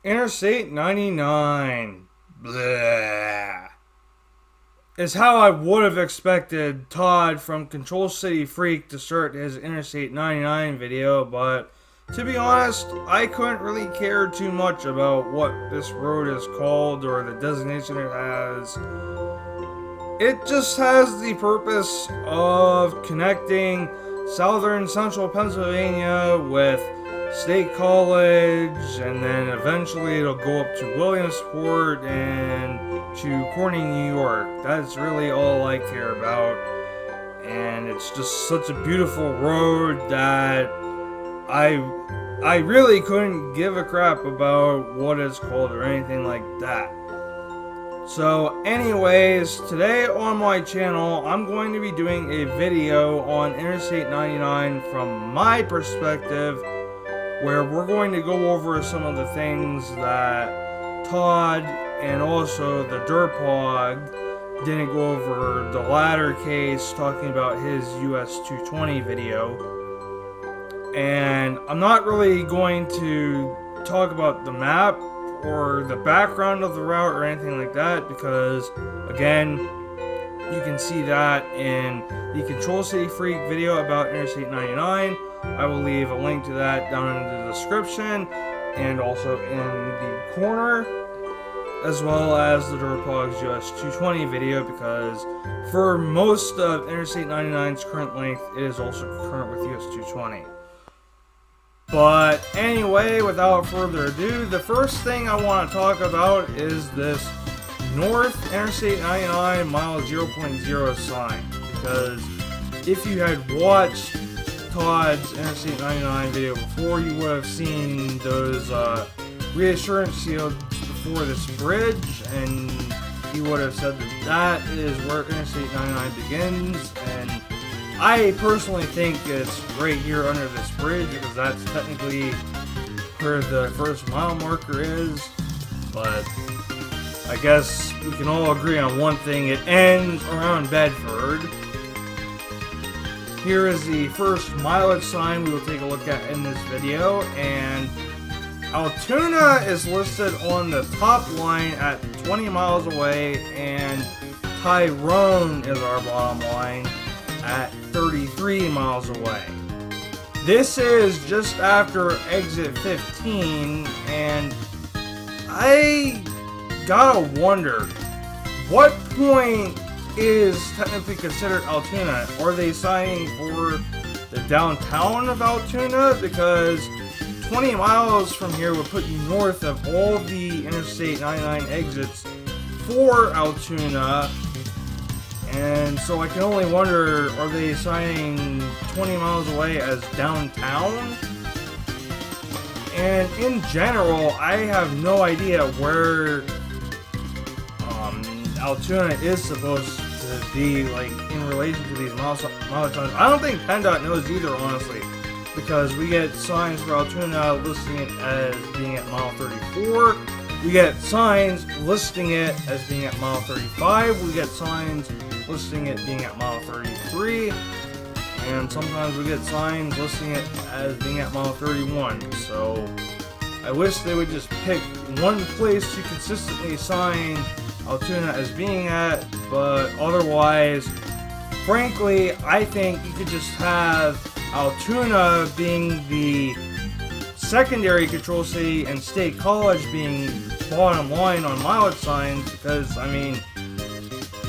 Interstate 99. Blah. Is how I would have expected Todd from Control City Freak to start his Interstate 99 video, but to be honest, I couldn't really care too much about what this road is called or the designation it has. It just has the purpose of connecting southern central Pennsylvania with State College, and then eventually it'll go up to Williamsport and to Corning, New York. That's really all I care about. And it's just such a beautiful road that I really couldn't give a crap about what it's called or anything like that. So anyways, today on my channel, I'm going to be doing a video on Interstate 99 from my perspective, where we're going to go over some of the things that Todd and also TheDerpHog didn't go over. The latter case, talking about his US 220 video. And I'm not really going to talk about the map or the background of the route or anything like that, because again, you can see that in the Control City Freak video about Interstate 99. I will leave a link to that down in the description and also in the corner, as well as TheDerpHog's US 220 video, because for most of Interstate 99's current length, it is also current with US 220. But anyway, without further ado, the first thing I want to talk about is this North Interstate 99 mile 0.0 sign, because if you had watched Todd's Interstate 99 video before, you would have seen those reassurance seals before this bridge, and he would have said that that is where Interstate 99 begins, and I personally think it's right here under this bridge, because that's technically where the first mile marker is. But I guess we can all agree on one thing: it ends around Bedford. Here is the first mileage sign we will take a look at in this video, and Altoona is listed on the top line at 20 miles away, and Tyrone is our bottom line at 33 miles away. This is just after exit 15, and I gotta wonder, what point is technically considered Altoona? Are they signing for the downtown of Altoona? Because 20 miles from here would put you north of all the Interstate 99 exits for Altoona. And so I can only wonder, are they signing 20 miles away as downtown? And in general, I have no idea where Altoona is supposed to be, like, in relation to these mileage signs. I don't think PennDOT knows either, honestly, because we get signs for Altoona listing it as being at mile 34. We get signs listing it as being at mile 35. We get signs listing it being at mile 33. And sometimes we get signs listing it as being at mile 31. So I wish they would just pick one place to consistently sign Altoona as being at, but otherwise, frankly, I think you could just have Altoona being the secondary control city and State College being bottom line on mileage signs, because, I mean,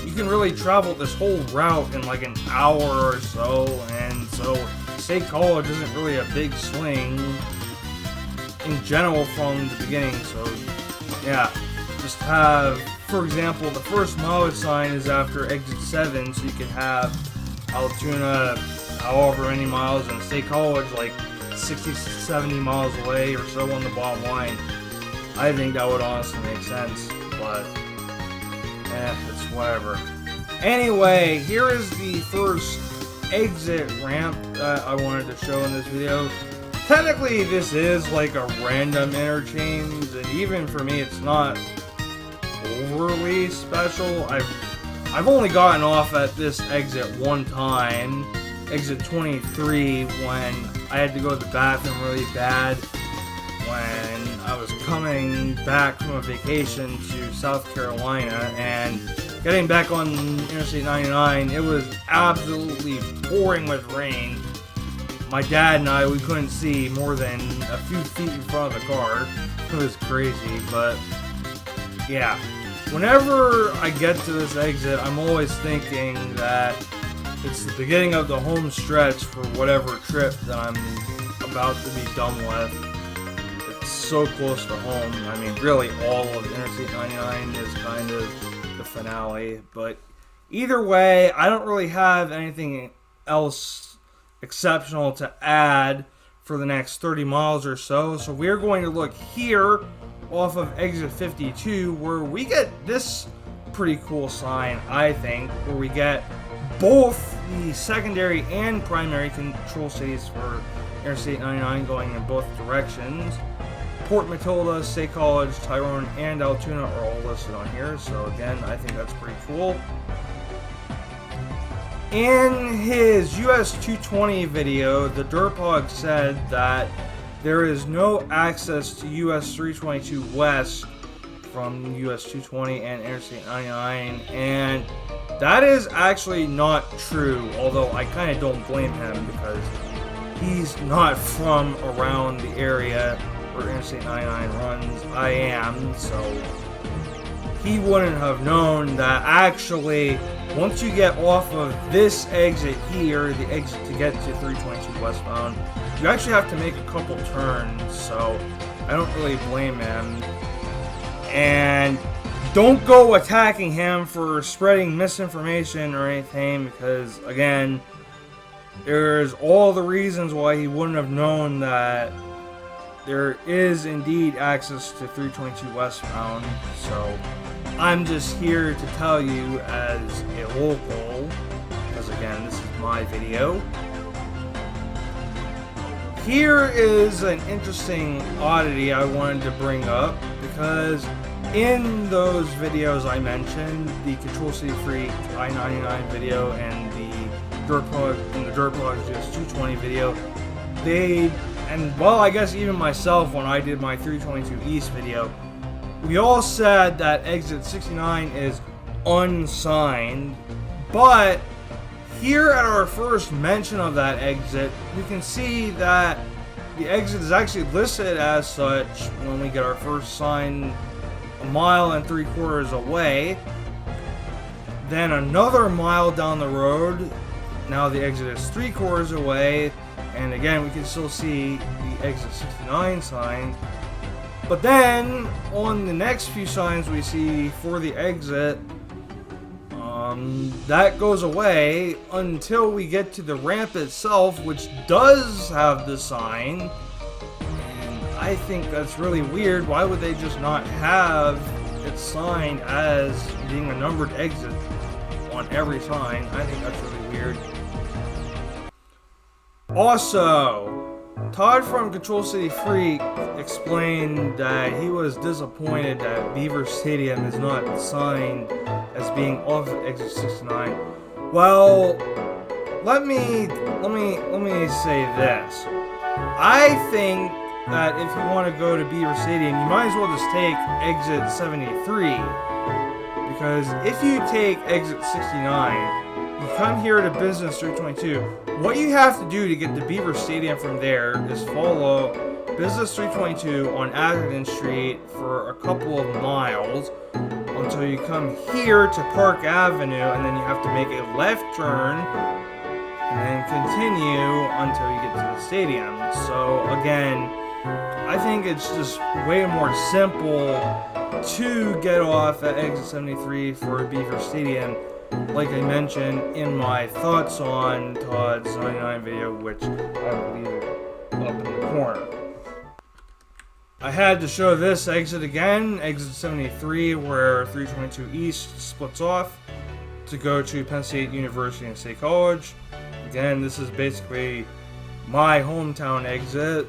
you can really travel this whole route in like an hour or so, and so State College isn't really a big swing in general from the beginning. So yeah, just have, for example, the first mileage sign is after exit 7, so you can have Altoona however many miles and State College like 60, 70 miles away or so on the bottom line. I think that would honestly make sense, but it's whatever. Anyway, here is the first exit ramp that I wanted to show in this video. Technically, this is like a random interchange, and even for me, it's not overly special. I've only gotten off at this exit one time, exit 23, when I had to go to the bathroom really bad, when I was coming back from a vacation to South Carolina and getting back on Interstate 99. It was absolutely pouring with rain. My dad and I, we couldn't see more than a few feet in front of the car. It was crazy, but yeah. Whenever I get to this exit, I'm always thinking that it's the beginning of the home stretch for whatever trip that I'm about to be done with. It's so close to home. I mean, really all of Interstate 99 is kind of the finale. But either way, I don't really have anything else exceptional to add for the next 30 miles or so. So we're going to look here off of exit 52, where we get this pretty cool sign, I think, where we get both the secondary and primary control cities for Interstate 99 going in both directions. Port Matilda, State College, Tyrone, and Altoona are all listed on here, so again, I think that's pretty cool. In his US 220 video, TheDerpHog said that there is no access to US 322 West from US 220 and Interstate 99, and that is actually not true, although I kind of don't blame him because he's not from around the area where Interstate 99 runs. I am, so he wouldn't have known that actually once you get off of this exit here, the exit to get to 322 westbound, you actually have to make a couple turns, so I don't really blame him. And don't go attacking him for spreading misinformation or anything, because again, there's all the reasons why he wouldn't have known that there is indeed access to 322 westbound. So I'm just here to tell you as a local, because again, this is my video. Here is an interesting oddity I wanted to bring up, because in those videos I mentioned, the Control City Freak I-99 video and the TheDerpHog just 220 video, I guess even myself when I did my 322 East video, we all said that exit 69 is unsigned, but here at our first mention of that exit, we can see that the exit is actually listed as such when we get our first sign 1.75 miles away. Then another mile down the road, now the exit is 3/4 away, and again we can still see the exit 69 sign. But then on the next few signs we see for the exit, that goes away until we get to the ramp itself, which does have the sign. And I think that's really weird. Why would they just not have it signed as being a numbered exit on every sign? I think that's really weird. Also, Todd from Control City Freak explained that he was disappointed that Beaver Stadium is not signed as being off of exit 69. Well, let me say this. I think that if you want to go to Beaver Stadium, you might as well just take exit 73, because if you take exit 69, you come here to Business 322. What you have to do to get to Beaver Stadium from there is follow Business 322 on Atherton Street for a couple of miles until you come here to Park Avenue, and then you have to make a left turn and then continue until you get to the stadium. So again, I think it's just way more simple to get off at exit 73 for Beaver Stadium, like I mentioned in my thoughts on Todd's 99 video, which I will leave up in the corner. I had to show this exit again, exit 73, where 322 East splits off to go to Penn State University and State College. Again, this is basically my hometown exit.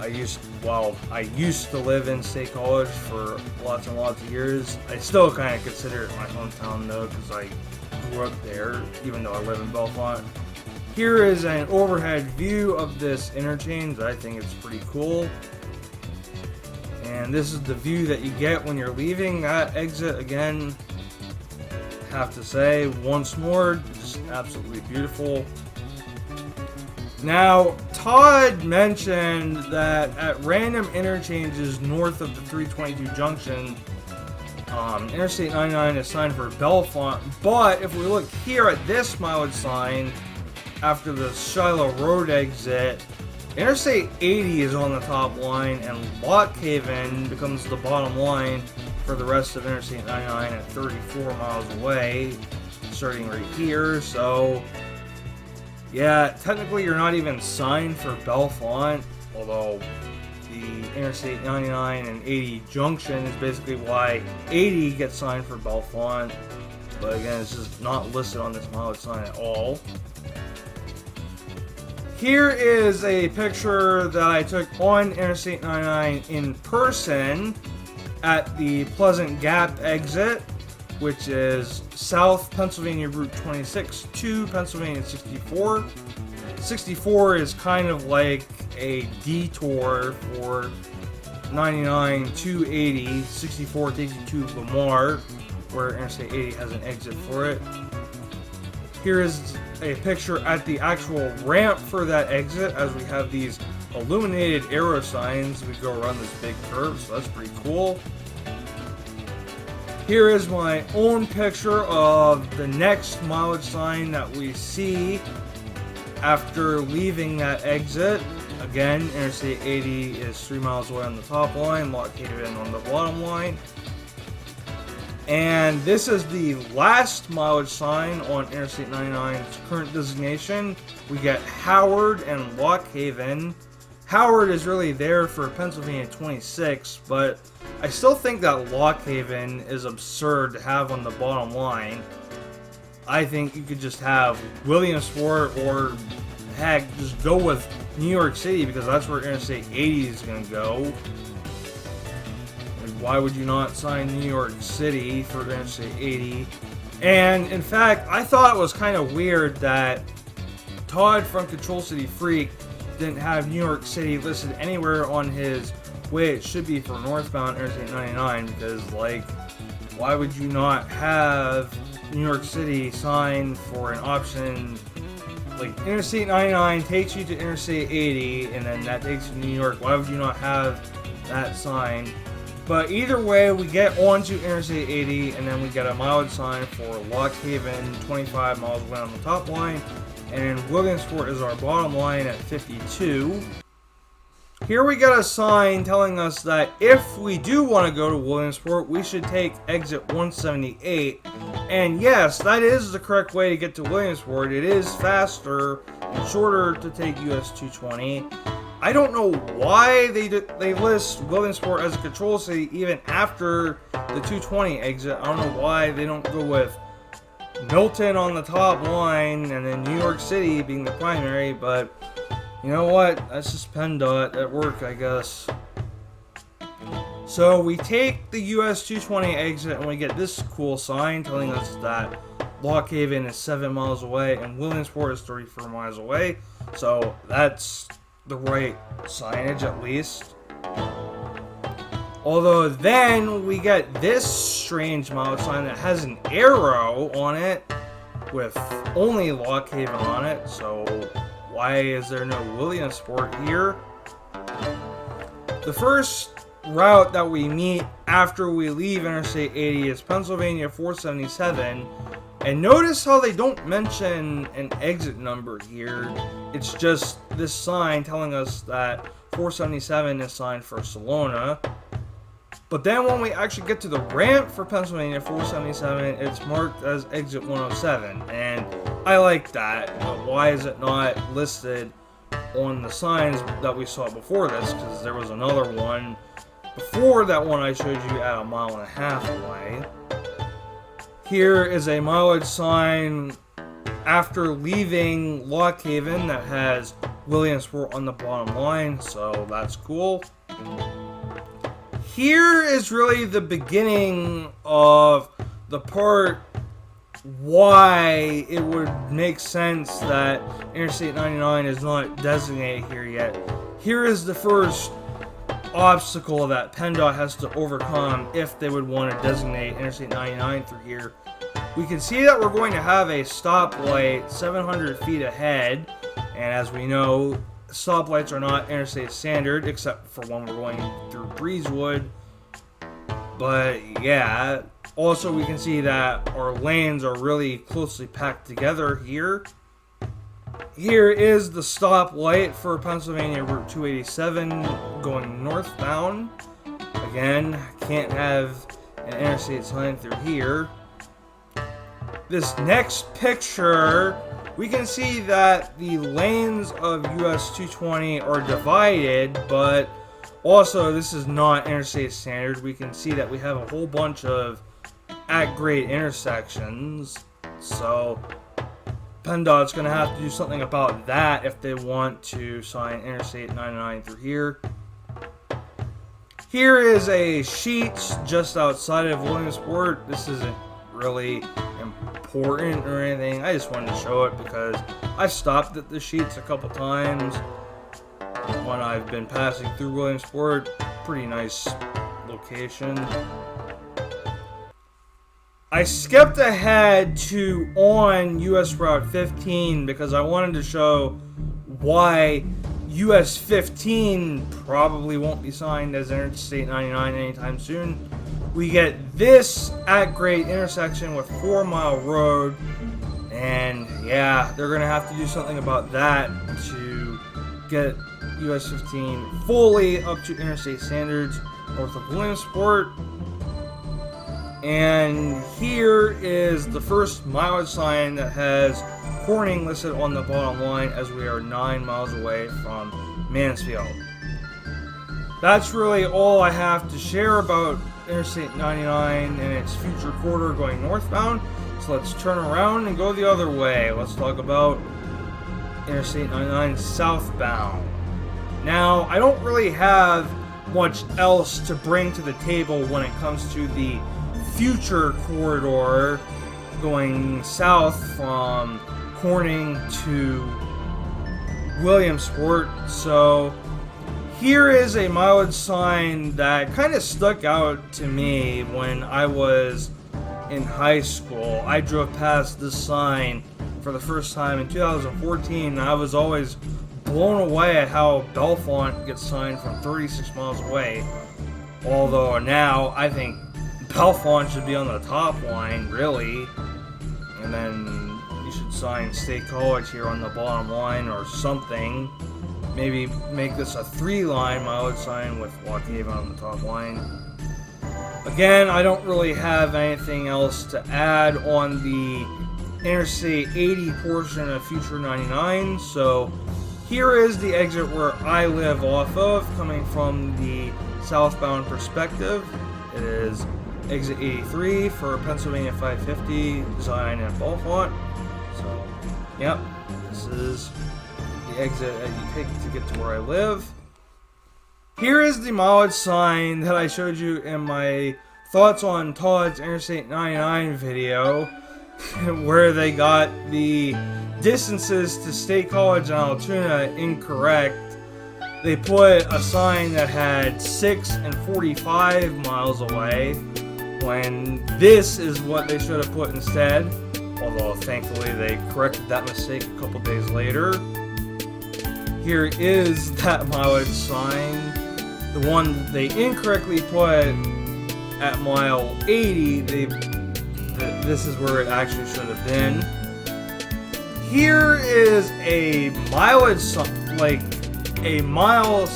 I used to live in State College for lots and lots of years. I still kind of consider it my hometown though, because I grew up there, even though I live in Bellefonte. Here is an overhead view of this interchange. I think it's pretty cool. And this is the view that you get when you're leaving that exit. Again, have to say once more, just absolutely beautiful. Now, Todd mentioned that at random interchanges north of the 322 junction, Interstate 99 is signed for Bellefonte, but if we look here at this mileage sign, after the Shiloh Road exit, Interstate 80 is on the top line, and Lock Haven becomes the bottom line for the rest of Interstate 99 at 34 miles away, starting right here. So, yeah, technically you're not even signed for Bellefonte, although the Interstate 99 and 80 junction is basically why 80 gets signed for Bellefonte. But again, it's just not listed on this mileage sign at all. Here is a picture that I took on Interstate 99 in person at the Pleasant Gap exit, which is South Pennsylvania Route 26 to Pennsylvania 64. 64 is kind of like a detour for 99 to 80. 64 takes you to Lamar, where Interstate 80 has an exit for it. Here is a picture at the actual ramp for that exit, as we have these illuminated arrow signs. We go around this big curve, so that's pretty cool. Here is my own picture of the next mileage sign that we see after leaving that exit. Again, Interstate 80 is 3 miles away on the top line, Lock Haven on the bottom line. And this is the last mileage sign on Interstate 99's current designation. We get Howard and Lock Haven. Howard is really there for Pennsylvania 26, but I still think that Lock Haven is absurd to have on the bottom line. I think you could just have Williamsport, or heck, just go with New York City, because that's where Interstate 80 is going to go. Why would you not sign New York City for Interstate 80? And in fact, I thought it was kind of weird that Todd from Control City Freak didn't have New York City listed anywhere on his way it should be for northbound Interstate 99, because, like, why would you not have New York City signed for an option? Like, Interstate 99 takes you to Interstate 80, and then that takes you to New York. Why would you not have that sign? But either way, we get onto Interstate 80, and then we get a mileage sign for Lock Haven, 25 miles away on the top line, and Williamsport is our bottom line at 52. Here we get a sign telling us that if we do want to go to Williamsport, we should take exit 178. And yes, that is the correct way to get to Williamsport. It is faster and shorter to take US 220. I don't know why they list Williamsport as a control city even after the 220 exit. I don't know why they don't go with Milton on the top line and then New York City being the primary, but you know what? That's just PennDOT at work, I guess. So we take the US 220 exit and we get this cool sign telling us that Lock Haven is 7 miles away and Williamsport is 34 miles away. So that's the right signage, at least. Although then we get this strange mileage sign that has an arrow on it with only Lock Haven on it. So why is there no Williamsport here? The first route that we meet after we leave Interstate 80 is Pennsylvania 477. And notice how they don't mention an exit number here. It's just this sign telling us that 477 is signed for Salona. But then when we actually get to the ramp for Pennsylvania 477, it's marked as exit 107. And I like that. Why is it not listed on the signs that we saw before this? Because there was another one before that one I showed you at 1.5 miles away. Here is a mileage sign after leaving Lock Haven that has Williamsport on the bottom line, so that's cool. Here is really the beginning of the part why it would make sense that Interstate 99 is not designated here yet. Here is the first obstacle that PennDOT has to overcome if they would want to designate Interstate 99 through here. We can see that we're going to have a stoplight 700 feet ahead, and as we know, stoplights are not interstate standard except for when we're going through Breezewood. But yeah, also we can see that our lanes are really closely packed together here. Here is the stoplight for Pennsylvania Route 287 going northbound. Again, can't have an interstate sign through here. This next picture, we can see that the lanes of US 220 are divided, but also this is not interstate standard. We can see that we have a whole bunch of at-grade intersections, so PennDOT's going to have to do something about that if they want to sign Interstate 99 through here. Here is a sheet just outside of Williamsport. This isn't really important or anything. I just wanted to show it because I've stopped at the sheets a couple times when I've been passing through Williamsport. Pretty nice location. I skipped ahead to on US Route 15 because I wanted to show why US 15 probably won't be signed as Interstate 99 anytime soon. We get this at-grade intersection with 4 Mile Road, and yeah, they're going to have to do something about that to get US 15 fully up to interstate standards north of Williamsport. And here is the first mileage sign that has Corning listed on the bottom line as we are 9 miles away from Mansfield. That's really all I have to share about Interstate 99 and its future corridor going northbound. So let's turn around and go the other way. Let's talk about Interstate 99 southbound. Now, I don't really have much else to bring to the table when it comes to the future corridor going south from Corning to Williamsport. So here is a mileage sign that kind of stuck out to me when I was in high school. I drove past this sign for the first time in 2014, and I was always blown away at how Bellefonte gets signed from 36 miles away. Although now I think Bellefonte should be on the top line, really. And then you should sign State College here on the bottom line or something. Maybe make this a 3-line mileage sign with Lockhaven on the top line. Again, I don't really have anything else to add on the Interstate 80 portion of Future 99. So here is the exit where I live off of, coming from the southbound perspective. It is exit 83 for Pennsylvania 550, design in Bellefonte. So, yep, this is the exit that you take to get to where I live. Here is the mileage sign that I showed you in my thoughts on Todd's Interstate 99 video, where they got the distances to State College and Altoona incorrect. They put a sign that had 6 and 45 miles away, when this is what they should have put instead. Although thankfully they corrected that mistake a couple days later. Here is that mileage sign. The one that they incorrectly put at mile 80, this is where it actually should have been. Here is a mileage sign, like a mile.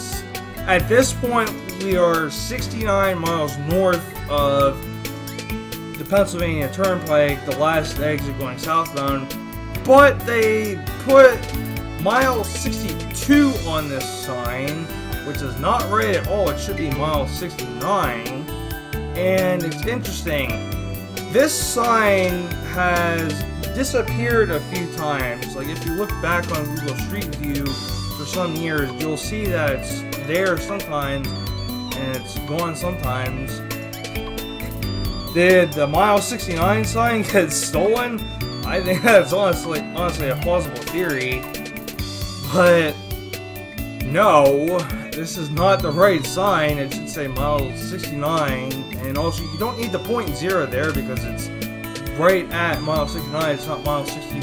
At this point, we are 69 miles north of the Pennsylvania Turnpike, the last exit going southbound, but they put mile 62 on this sign, which is not right at all. It should be mile 69. And it's interesting, this sign has disappeared a few times. Like, if you look back on Google Street View for some years, you'll see that it's there sometimes and it's gone sometimes. Did the mile 69 sign get stolen? I think that's honestly a plausible theory. But no, this is not the right sign. It should say mile 69. And also, you don't need the .0 there because it's right at mile 69. It's not mile 60.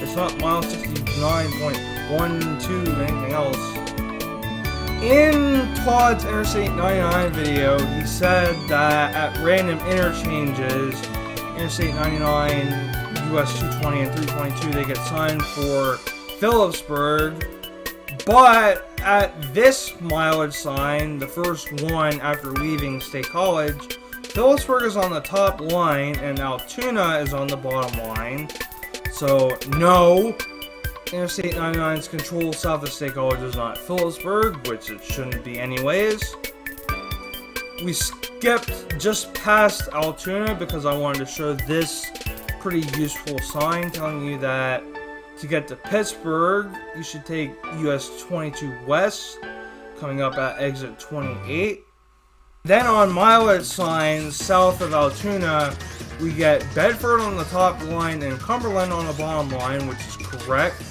It's not mile 69.12 anything else. In Todd's Interstate 99 video, he said that at random interchanges, Interstate 99, US 220 and 322, they get signed for Phillipsburg. But at this mileage sign, the first one after leaving State College, Phillipsburg is on the top line and Altoona is on the bottom line. So, no, Interstate 99's control south of State College is not Phillipsburg, which it shouldn't be anyways. We skipped just past Altoona because I wanted to show this pretty useful sign telling you that to get to Pittsburgh, you should take US 22 West, coming up at exit 28. Then on mileage signs south of Altoona, we get Bedford on the top line and Cumberland on the bottom line, which is correct.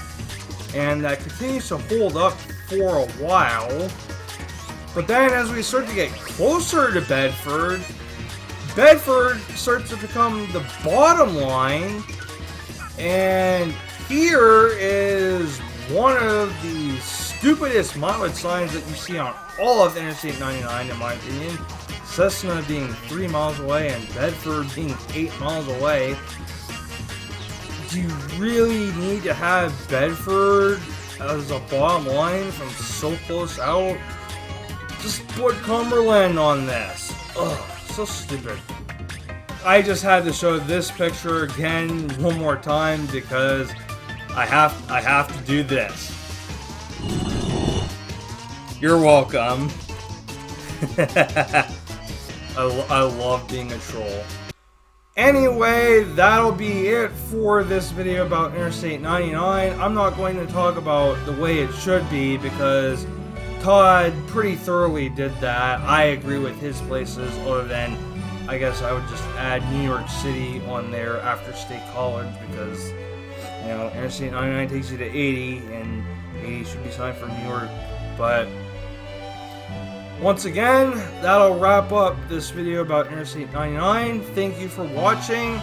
And that continues to hold up for a while. But then as we start to get closer to Bedford, Bedford starts to become the bottom line. And here is one of the stupidest mileage signs that you see on all of Interstate 99, in my opinion. Cessna being 3 miles away and Bedford being 8 miles away. Do you really need to have Bedford as a bottom line from so close out? Just put Cumberland on this. Ugh, so stupid. I just had to show this picture again one more time because I have to do this. You're welcome. I love being a troll. Anyway, that'll be it for this video about Interstate 99. I'm not going to talk about the way it should be because Todd pretty thoroughly did that. I agree with his places, other than I guess I would just add New York City on there after State College because, you know, Interstate 99 takes you to 80 and 80 should be signed for New York. But once again, that'll wrap up this video about Interstate 99. Thank you for watching,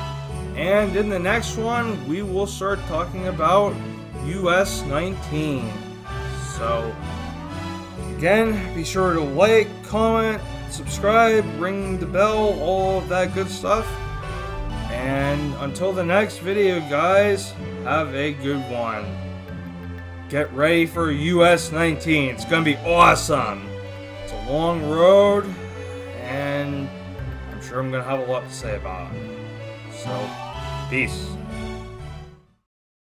and in the next one, we will start talking about US 19. So, again, be sure to like, comment, subscribe, ring the bell, all of that good stuff. And until the next video, guys, have a good one. Get ready for US 19. It's gonna be awesome. It's a long road, and I'm sure I'm going to have a lot to say about it. So, peace.